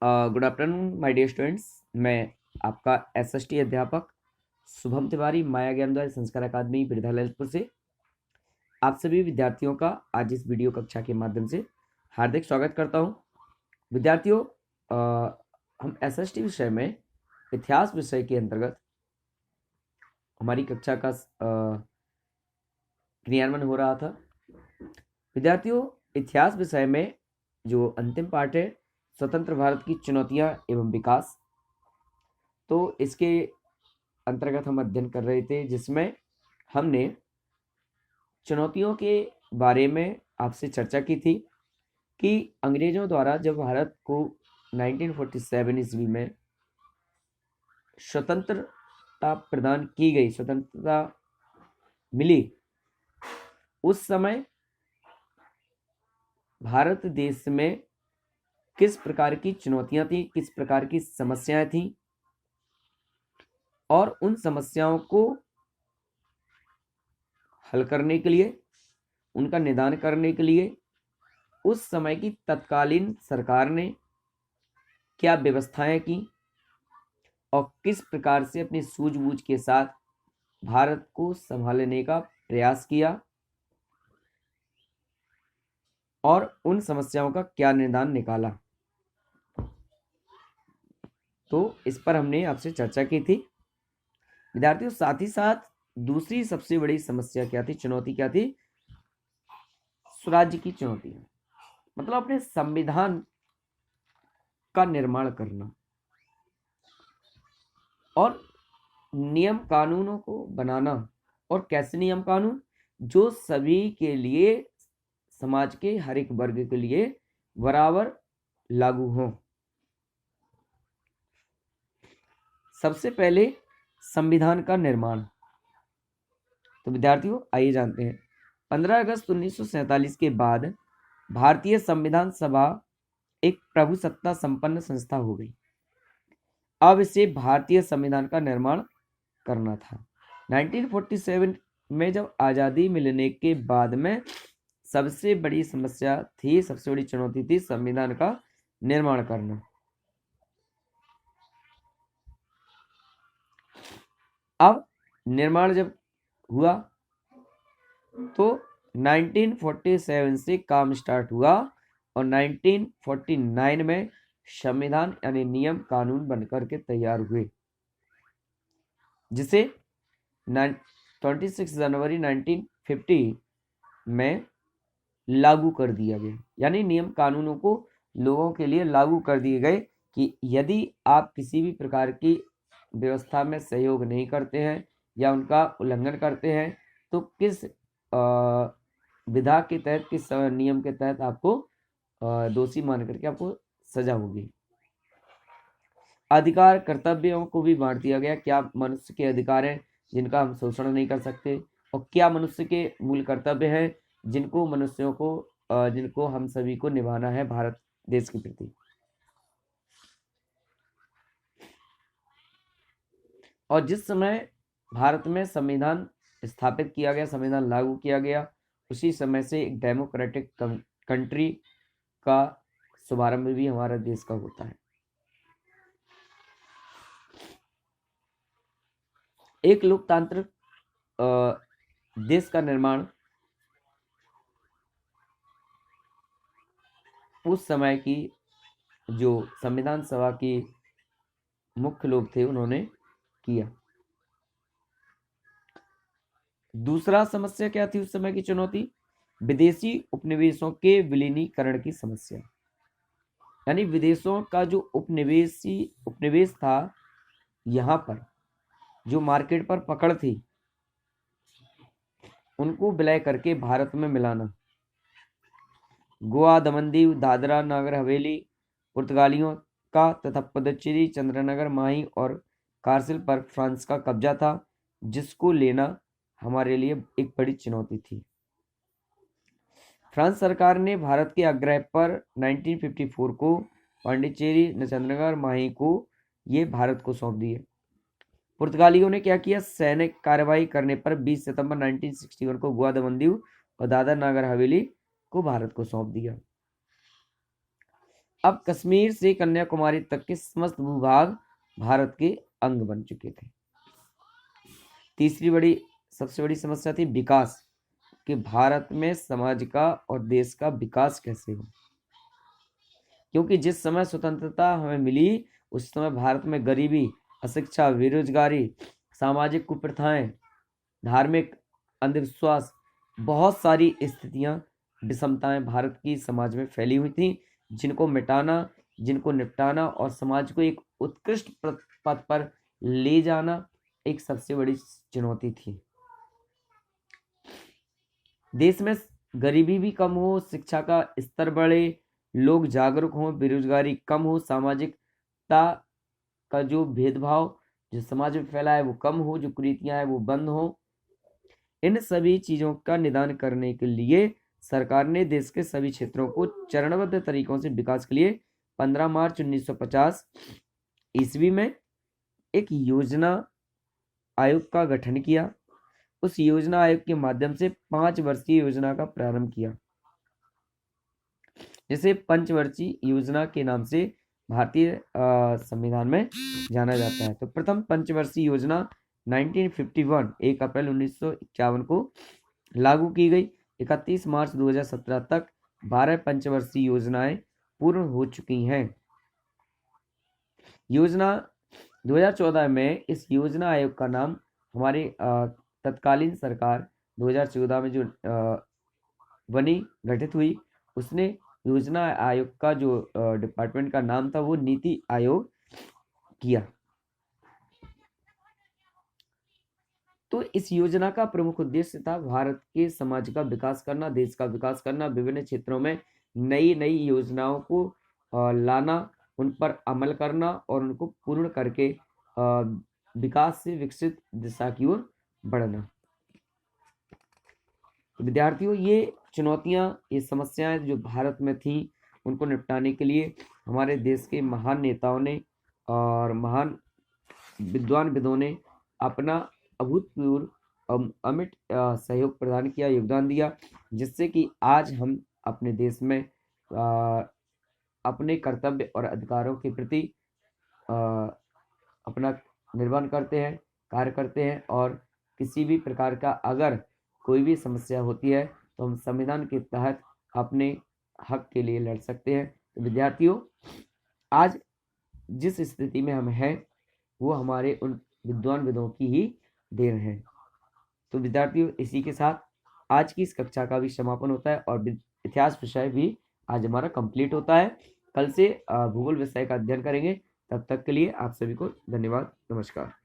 Good afternoon my dear students. मैं आपका SST अध्यापक शुभम तिवारी माया ज्ञानोदय संस्कार अकादमी बिरधा ललितपुर से आप सभी विद्यार्थियों का आज इस वीडियो कक्षा के माध्यम से हार्दिक स्वागत करता हूं। विद्यार्थियों, हम एसएसटी विषय में इतिहास विषय के अंतर्गत हमारी कक्षा का क्रियान्वयन हो रहा था। विद्यार्थियों, इतिहास विषय में जो अंतिम पार्ट है स्वतंत्र भारत की चुनौतियां एवं विकास, तो इसके अंतर्गत हम अध्ययन कर रहे थे, जिसमें हमने चुनौतियों के बारे में आपसे चर्चा की थी कि अंग्रेजों द्वारा जब भारत को 1947 ईस्वी में स्वतंत्रता प्रदान की गई, स्वतंत्रता मिली, उस समय भारत देश में किस प्रकार की चुनौतियां थी, किस प्रकार की समस्याएं थी, और उन समस्याओं को हल करने के लिए, उनका निदान करने के लिए उस समय की तत्कालीन सरकार ने क्या व्यवस्थाएं की और किस प्रकार से अपनी सूझबूझ के साथ भारत को संभालने का प्रयास किया और उन समस्याओं का क्या निदान निकाला। तो इस पर हमने आपसे चर्चा की थी। विद्यार्थियों, साथ ही साथ दूसरी सबसे बड़ी समस्या क्या थी, चुनौती क्या थी? स्वराज्य की चुनौती, मतलब अपने संविधान का निर्माण करना और नियम कानूनों को बनाना। और कैसे नियम कानून? जो सभी के लिए, समाज के हर एक वर्ग के लिए बराबर लागू हों। सबसे पहले संविधान का निर्माण। तो विद्यार्थियों, आइए जानते हैं। 15 अगस्त 1947 के बाद भारतीय संविधान सभा एक प्रभुसत्ता संपन्न संस्था हो गई। अब इसे भारतीय संविधान का निर्माण करना था। 1947 में जब आजादी मिलने के बाद में सबसे बड़ी समस्या थी, सबसे बड़ी चुनौती थी संविधान का निर्माण करना। अब निर्माण जब हुआ तो 1947 से काम स्टार्ट हुआ और 1949 में संविधान यानी नियम कानून बनकर के तैयार हुए, जिसे 26 जनवरी 1950 में लागू कर दिया गया। यानी नियम कानूनों को लोगों के लिए लागू कर दिए गए कि यदि आप किसी भी प्रकार की व्यवस्था में सहयोग नहीं करते हैं या उनका उल्लंघन करते हैं तो किस विधा के तहत, किस नियम के तहत आपको दोषी मान करके आपको सजा होगी। अधिकार कर्तव्यों को भी बांट दिया गया। क्या मनुष्य के अधिकार हैं जिनका हम शोषण नहीं कर सकते, और क्या मनुष्य के मूल कर्तव्य हैं जिनको मनुष्यों को जिनको हम सभी को निभाना है भारत देश के प्रति। और जिस समय भारत में संविधान स्थापित किया गया, संविधान लागू किया गया, उसी समय से एक डेमोक्रेटिक कंट्री का शुभारंभ भी हमारा देश का होता है। एक लोकतांत्रिक देश का निर्माण उस समय की जो संविधान सभा की मुख्य लोग थे उन्होंने किया। दूसरा समस्या क्या थी उस समय की चुनौती? विदेशी उपनिवेशों के विलीनीकरण की समस्या। यानी विदेशों का जो उपनिवेश था, यहाँ पर जो मार्केट पर पकड़ थी, उनको विलय करके भारत में मिलाना। गोवा, दमन दीव, दादरा नगर हवेली पुर्तगालियों का तथा पुदुचेरी, चंद्रनगर, माही और कारसिल पर फ्रांस का कब्जा था, जिसको लेना हमारे लिए एक बड़ी चुनौती थी। फ्रांस सरकार ने भारत के आग्रह पर 1954 को पांडिचेरी, चंद्रनगर, माही को ये भारत को सौंप दिए। पुर्तगालियों ने क्या किया? सैनिक कार्रवाई करने पर 20 सितंबर 1961 को गोवा, दमन दीव और दादरा नगर हवेली को भारत को सौंप दिया। अब कश्मीर से कन्याकुमारी तक के समस्त भूभाग भारत के अंग बन चुके थे। तीसरी सबसे बड़ी समस्या थी विकास, कि भारत में समाज का और देश का विकास कैसे हो, क्योंकि जिस समय स्वतंत्रता हमें मिली उस समय भारत में गरीबी, अशिक्षा, बेरोजगारी, सामाजिक कुप्रथाएं, धार्मिक अंधविश्वास, बहुत सारी स्थितियां, विषमताएं भारत की समाज में फैली हुई थी, जिनको मिटाना, जिनको निपटाना और समाज को एक उत्कृष्ट पथ पर ले जाना एक सबसे बड़ी चुनौती थी। देश में गरीबी भी कम हो, शिक्षा का स्तर बढ़े, लोग जागरूक हों, बेरोजगारी कम हो, सामाजिकता का जो भेदभाव जो समाज में फैला है वो कम हो, जो कुरीतियां हैं वो बंद हो। इन सभी चीजों का निदान करने के लिए सरकार ने देश के सभी क्षेत्रों को चरणबद्ध तरीकों से विकास के लिए 15 मार्च 1950 ईस्वी में एक योजना आयोग का गठन किया। उस योजना आयोग के माध्यम से 5 वर्षीय योजना का प्रारंभ किया, जिसे पंचवर्षीय योजना के नाम से भारतीय संविधान में जाना जाता है। तो प्रथम पंचवर्षीय योजना 1951 1 अप्रैल 1951 को लागू की गई। 31 मार्च 2017 तक 12 पंचवर्षीय योजनाएं पूर्ण हो चुकी हैं। योजना 2014 में इस योजना आयोग का नाम हमारी तत्कालीन सरकार 2014 में जो बनी, गठित हुई, उसने योजना आयोग का जो डिपार्टमेंट का नाम था वो नीति आयोग किया। तो इस योजना का प्रमुख उद्देश्य था भारत के समाज का विकास करना, देश का विकास करना, विभिन्न क्षेत्रों में नई नई योजनाओं को लाना, उन पर अमल करना और उनको पूर्ण करके विकास से विकसित दिशा की ओर बढ़ना। तो विद्यार्थियों, ये चुनौतियां, ये समस्याएं जो भारत में थी, उनको निपटाने के लिए हमारे देश के महान नेताओं ने और महान विद्वानविदों ने अपना अभूतपूर्व अमिट सहयोग प्रदान किया, योगदान दिया, जिससे कि आज हम अपने देश में अपने कर्तव्य और अधिकारों के प्रति अपना निर्वहन करते हैं, कार्य करते हैं, और किसी भी प्रकार का अगर कोई भी समस्या होती है तो हम संविधान के तहत अपने हक के लिए लड़ सकते हैं। तो विद्यार्थियों, आज जिस स्थिति में हम हैं वो हमारे उन विद्वानविदों की ही देन है। तो विद्यार्थियों, इसी के साथ आज की इस कक्षा का भी समापन होता है और इतिहास विषय भी आज हमारा कंप्लीट होता है। कल से भूगोल विषय का अध्ययन करेंगे। तब तक के लिए आप सभी को धन्यवाद, नमस्कार।